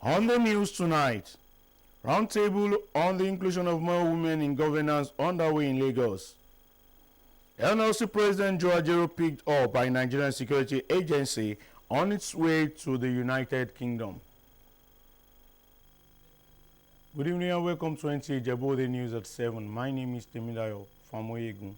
On the news tonight, roundtable on the inclusion of more women in governance underway in Lagos. NLC President Joe Ajero picked up by Nigerian Security Agency on its way to the United Kingdom. Good evening and welcome to NTA Ijebu ode News at 7. My name is Temidayo Famoyegun.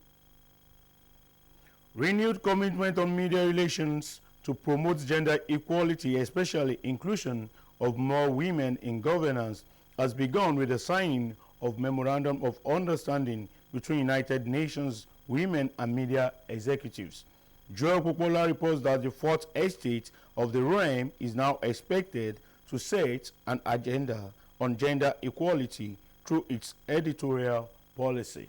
Renewed commitment on media relations to promote gender equality, especially inclusion of more women in governance, has begun with the signing of Memorandum of Understanding between United Nations Women and Media Executives. Joel Popola reports that the fourth estate of the realm is now expected to set an agenda on gender equality through its editorial policy.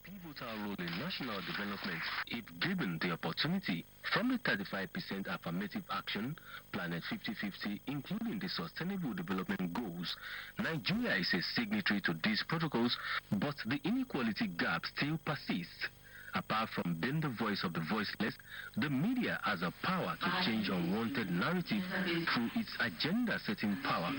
Pivotal role in national development if given the opportunity. From the 35% affirmative action, Planet 50/50, including the Sustainable Development Goals, Nigeria is a signatory to these protocols, but the inequality gap still persists. Apart from being the voice of the voiceless, the media has a power to change unwanted narrative through its agenda-setting power,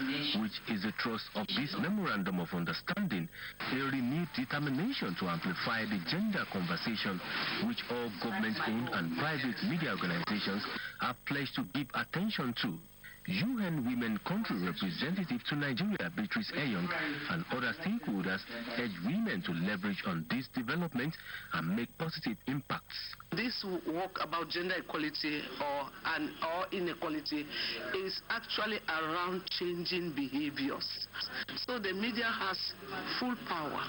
which is the thrust of this Memorandum of Understanding, a renewed determination to amplify the gender conversation, which all government-owned and private media organizations are pledged to give attention to. UN Women Country Representative to Nigeria, Beatrice Eyong, and other stakeholders urge women to leverage on this development and make positive impacts. This work about gender equality or inequality is actually around changing behaviors. So the media has full power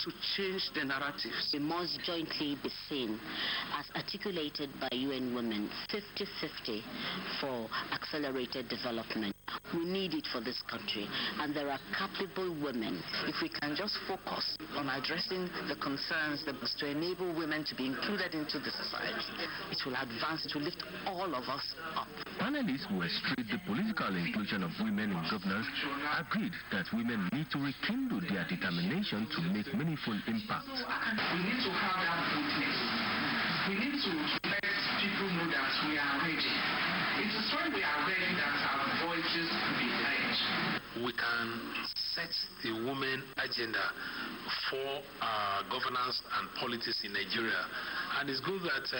to change the narratives. It must jointly be seen as articulated by UN Women 50/50 for accelerated development. We need it for this country, and there are capable women. If we can just focus on addressing the concerns to enable women to be included into the society, it will advance, it will lift all of us up. Panelists who stressed the political inclusion of women in governance agreed that women need to rekindle their determination to make meaningful impact. We need to have that boldness. We need to let people know that we are ready. It is when we are ready that our voices will be heard. We can set the women agenda for governance and politics in Nigeria, and it's good that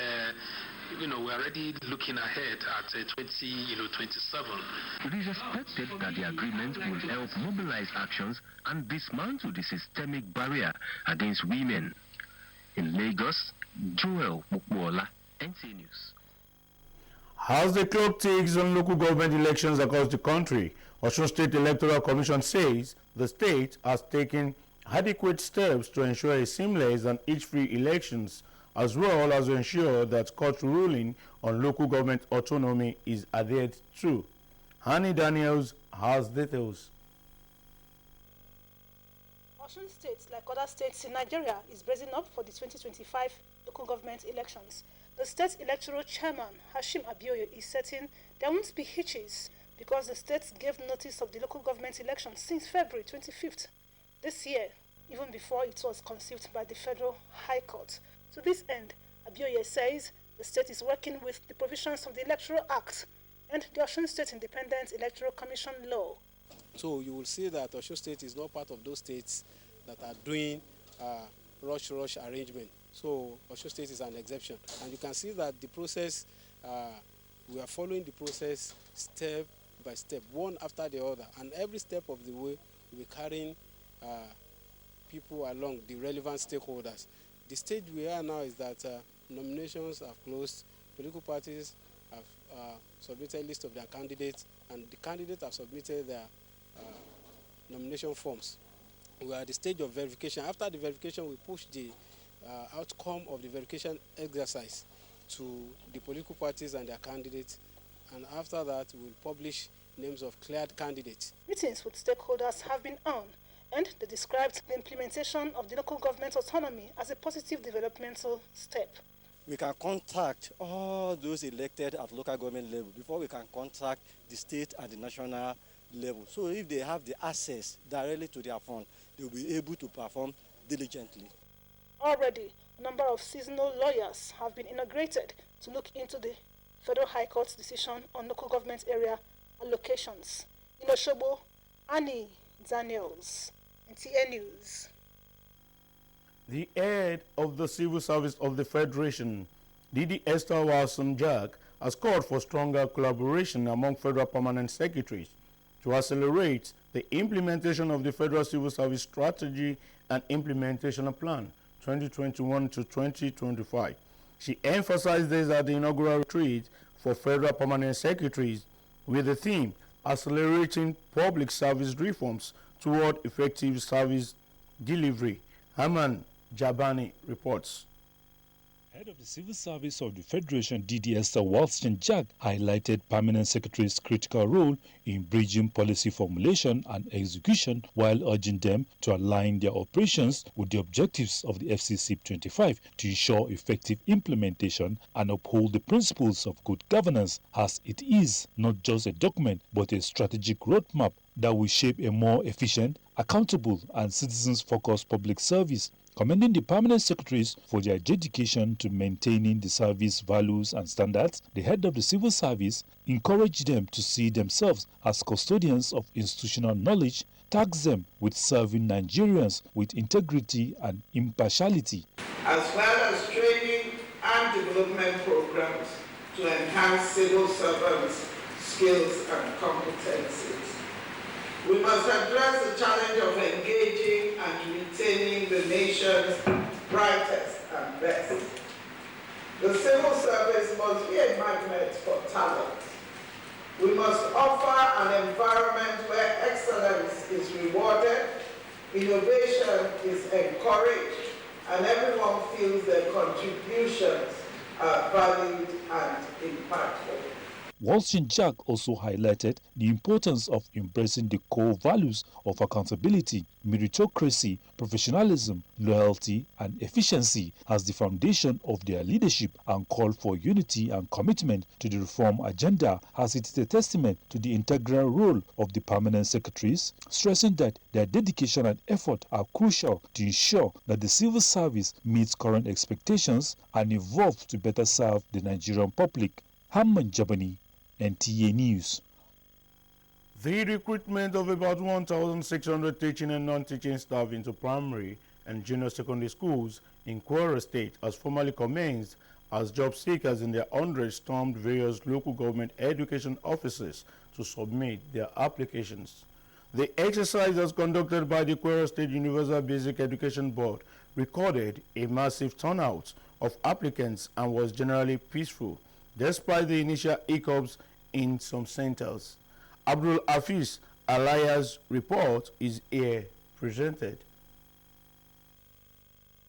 we're already looking ahead at 2027. It is expected that the agreement will help mobilize actions and dismantle the systemic barrier against women. In Lagos, Joel Popola, NTA News. As the clock ticks on local government elections across the country, Osun State Electoral Commission says the state has taken adequate steps to ensure a seamless and itch-free elections, as well as to ensure that court ruling on local government autonomy is adhered to. Hani Daniels has details. Osun State, like other states in Nigeria, is bracing up for the 2025 local government elections. The state electoral chairman, Hashim Abioye, is certain there won't be hitches because the state gave notice of the local government elections since February 25th this year, even before it was conceived by the Federal High Court. To this end, Abioye says the state is working with the provisions of the Electoral Act and the Osun State Independent Electoral Commission law. So you will see that Osun State is not part of those states that are doing rush arrangement. So Osun State is an exception. And you can see that the process, we are following the process step by step, one after the other. And every step of the way, we're carrying people along, the relevant stakeholders. The stage we are now is that nominations have closed, political parties have submitted a list of their candidates, and the candidates have submitted their nomination forms. We are at the stage of verification. After the verification, we push the outcome of the verification exercise to the political parties and their candidates, and after that we'll publish names of cleared candidates. Meetings with stakeholders have been on, and they described the implementation of the local government autonomy as a positive developmental step. We can contact all those elected at local government level before we can contact the state and the national level. So if they have the access directly to their fund, they will be able to perform diligently. Already, a number of seasonal lawyers have been inaugurated to look into the Federal High Court's decision on local government area allocations. In Oshobo, Annie Daniels, NTA News. The head of the Civil Service of the Federation, Didi Esther Wilson Jack, has called for stronger collaboration among federal permanent secretaries to accelerate the implementation of the Federal Civil Service Strategy and Implementation Plan 2021 to 2025. She emphasized this at the inaugural retreat for federal permanent secretaries with the theme Accelerating Public Service Reforms Toward Effective Service Delivery. Haman Jabani reports. Head of the Civil Service of the Federation, Didi Esther Walston Jack, highlighted Permanent Secretary's critical role in bridging policy formulation and execution while urging them to align their operations with the objectives of the FCC 25 to ensure effective implementation and uphold the principles of good governance, as it is not just a document but a strategic roadmap that will shape a more efficient, accountable and citizens-focused public service. Commending the permanent secretaries for their dedication to maintaining the service values and standards, the head of the civil service encouraged them to see themselves as custodians of institutional knowledge, tasked them with serving Nigerians with integrity and impartiality, as well as training and development programs to enhance civil servants' skills and competencies. We must address the challenge of engaging and retaining the nation's brightest and best. The civil service must be a magnet for talent. We must offer an environment where excellence is rewarded, innovation is encouraged, and everyone feels their contributions are valued and impactful. Walston Jack also highlighted the importance of embracing the core values of accountability, meritocracy, professionalism, loyalty, and efficiency as the foundation of their leadership, and called for unity and commitment to the reform agenda, as it is a testament to the integral role of the permanent secretaries, stressing that their dedication and effort are crucial to ensure that the civil service meets current expectations and evolves to better serve the Nigerian public. Hamman Jabani, NTA News. The recruitment of about 1,600 teaching and non-teaching staff into primary and junior secondary schools in Kwara State has formally commenced as job seekers in their hundreds stormed various local government education offices to submit their applications. The exercise, as conducted by the Kwara State Universal Basic Education Board, recorded a massive turnout of applicants and was generally peaceful, despite the initial hiccups in some centers. Abdul Hafiz Alaya's report is here presented.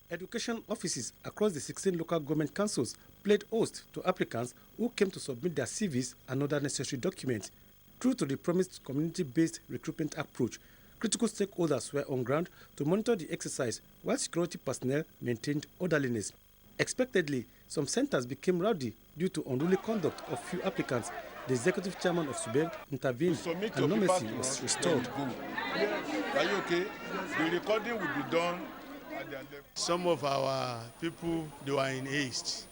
Education offices across the 16 local government councils played host to applicants who came to submit their CVs and other necessary documents. True to the promised community-based recruitment approach, critical stakeholders were on ground to monitor the exercise while security personnel maintained orderliness. Expectedly, some centers became rowdy due to unruly conduct of few applicants. The executive chairman of SUBEB intervened and normalcy was restored. Are you okay? The recording will be done at their level. Some of our people, they were in haste,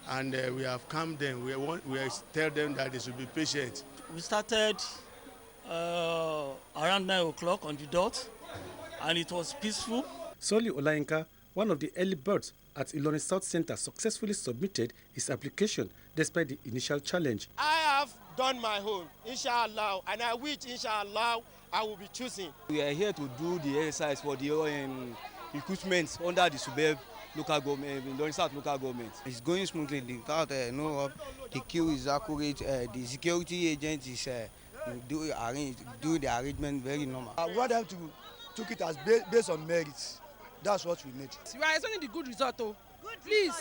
and we have calmed them. We tell them that they should be patient. We started around 9 o'clock on the dot, and it was peaceful. Soli Olainka, one of the early birds at Ilorin South Center, successfully submitted his application despite the initial challenge. I have done my own, inshallah, and I wish, inshallah, I will be choosing. We are here to do the exercise for the recruitment under the SUBEB local government, Ilorin South local government. It's going smoothly. The count, the queue is accurate. The security agent is do the arrangement very normal. We want them to took it as based on merits. That's what we need. We are expecting the good result, though. Please,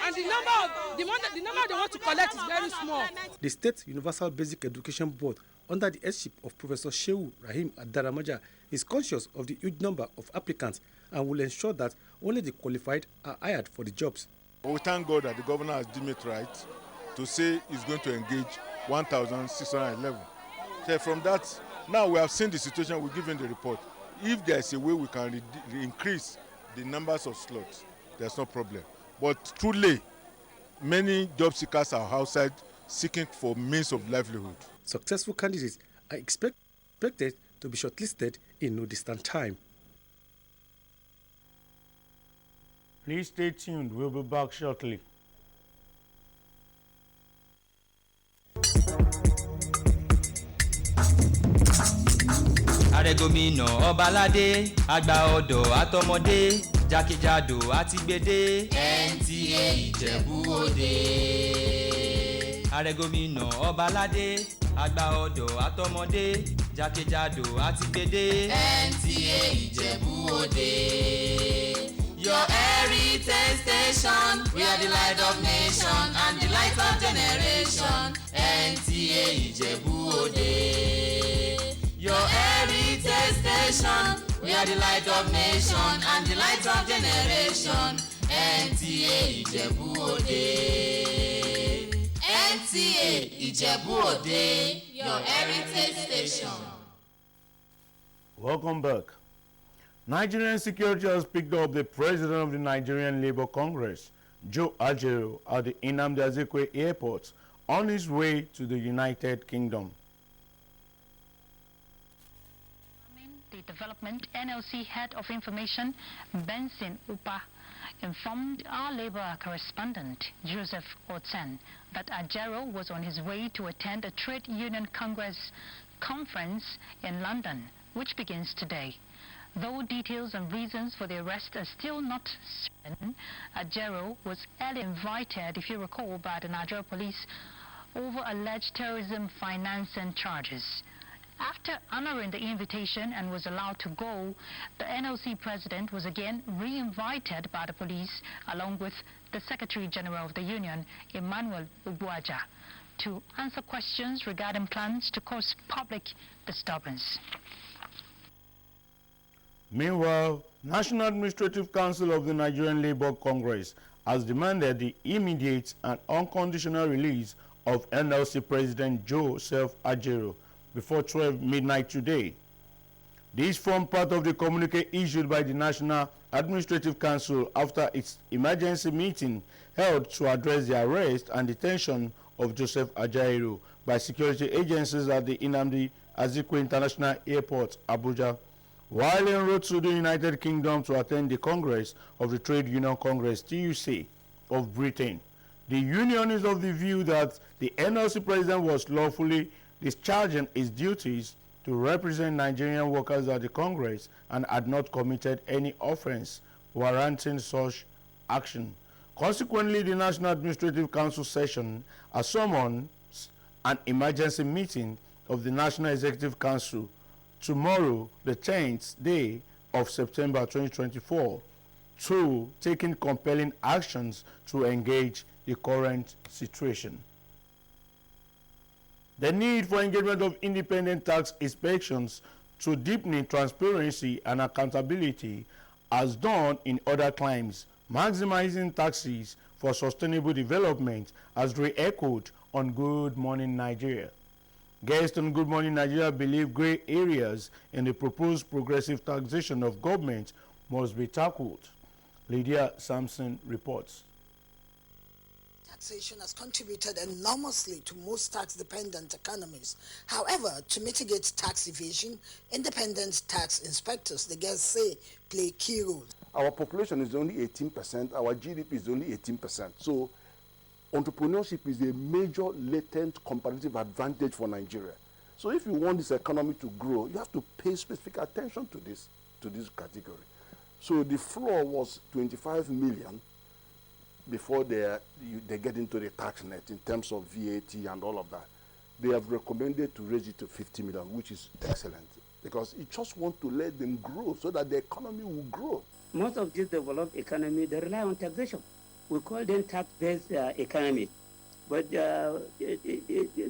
and the number they want to collect is very small. The State Universal Basic Education Board, under the headship of Professor Shehu Rahim Adaramaja, is conscious of the huge number of applicants and will ensure that only the qualified are hired for the jobs. We thank God that the governor has deemed it right to say he's going to engage 1,611. So from that, now we have seen the situation, we give him the report. If there is a way we can increase the numbers of slots, there's no problem. But truly, many job seekers are outside seeking for means of livelihood. Successful candidates are expected to be shortlisted in no distant time. Please stay tuned. We'll be back shortly. Ààrẹ gómìnà Ọbaládé àgbà ọ̀dọ́ àtọmọdé jákèjádò àti gbèdé NTA Ìjẹ̀bú Òde. Ààrẹ gómìnà Ọbaládé àgbà ọ̀dọ́ àtọmọdé jákèjádò àti gbèdé NTA Ìjẹ̀bú Òde. Your heritage station, we are the light of nation and the light of generation. NTA Ijebu Ode. Your heritage station, we are the light of nation and the light of generation. NTA Ijebu Ode. NTA Ijebu Ode, your heritage station. Welcome back. Nigerian security has picked up the president of the Nigerian Labour Congress, Joe Ajaero, at the Nnamdi Azikiwe Airport on his way to the United Kingdom. The development NLC Head of Information, Benson Upa, informed our Labour correspondent, Joseph Otsen, that Ajaero was on his way to attend a Trade Union Congress conference in London, which begins today. Though details and reasons for the arrest are still not certain, Ajaero was early invited, if you recall, by the Nigeria police over alleged terrorism financing charges. After honoring the invitation and was allowed to go, the NLC president was again re-invited by the police along with the Secretary General of the Union, Emmanuel Ubuaja, to answer questions regarding plans to cause public disturbance. Meanwhile, National Administrative Council of the Nigerian Labour Congress has demanded the immediate and unconditional release of NLC President Joseph Ajaero before 12 midnight today. This formed part of the communique issued by the National Administrative Council after its emergency meeting held to address the arrest and detention of Joseph Ajaero by security agencies at the Nnamdi Azikiwe International Airport, Abuja. While en route to the United Kingdom to attend the Congress of the Trade Union Congress (TUC) of Britain, the union is of the view that the NLC president was lawfully discharging his duties to represent Nigerian workers at the Congress and had not committed any offense warranting such action. Consequently, the National Administrative Council session has summoned an emergency meeting of the National Executive Council tomorrow, the 10th day of September 2024, to taking compelling actions to engage the current situation. The need for engagement of independent tax inspections to deepening transparency and accountability, as done in other climes, maximizing taxes for sustainable development, has re-echoed on Good Morning Nigeria. Guests on Good Morning Nigeria believe grey areas in the proposed progressive taxation of government must be tackled. Lydia Sampson reports. Taxation has contributed enormously to most tax-dependent economies. However, to mitigate tax evasion, independent tax inspectors, the guests say, play key roles. Our population is only 18%, our GDP is only 18%. So entrepreneurship is a major latent competitive advantage for Nigeria. So if you want this economy to grow, you have to pay specific attention to this category. So the floor was 25 million before they get into the tax net in terms of VAT and all of that. They have recommended to raise it to 50 million, which is excellent, because it just want to let them grow so that the economy will grow. Most of these developed economies, they rely on taxation. We call them tax-based economy. But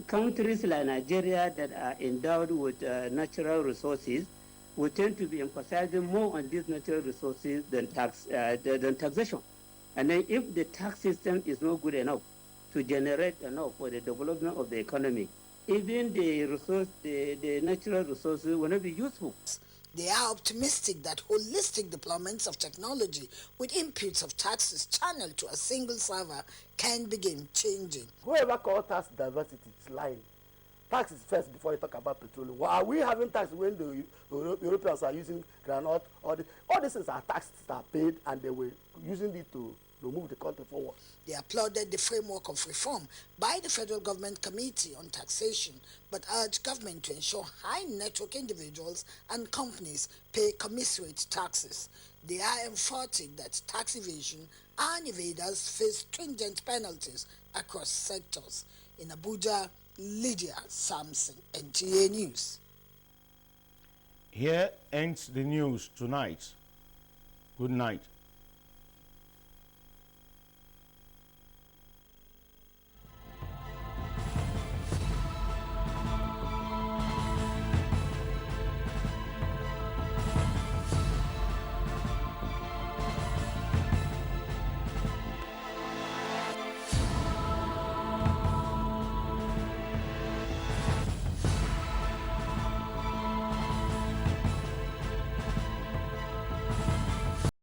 countries like Nigeria that are endowed with natural resources will tend to be emphasizing more on these natural resources than taxation. And then if the tax system is not good enough to generate enough for the development of the economy, even the natural resources will not be useful. They are optimistic that holistic deployments of technology with inputs of taxes channeled to a single server can begin changing. Whoever calls tax diversity is lying. Tax is first before you talk about petroleum. Why are we having tax when the Europeans are using granite? All these things are taxes that are paid, and they were using it to move the country forward. They applauded the framework of reform by the Federal Government Committee on Taxation, but urged government to ensure high-net-worth individuals and companies pay commensurate taxes. They are emphatic that tax evasion and evaders face stringent penalties across sectors. In Abuja, Lydia Samson, NTA News. Here ends the news tonight. Good night.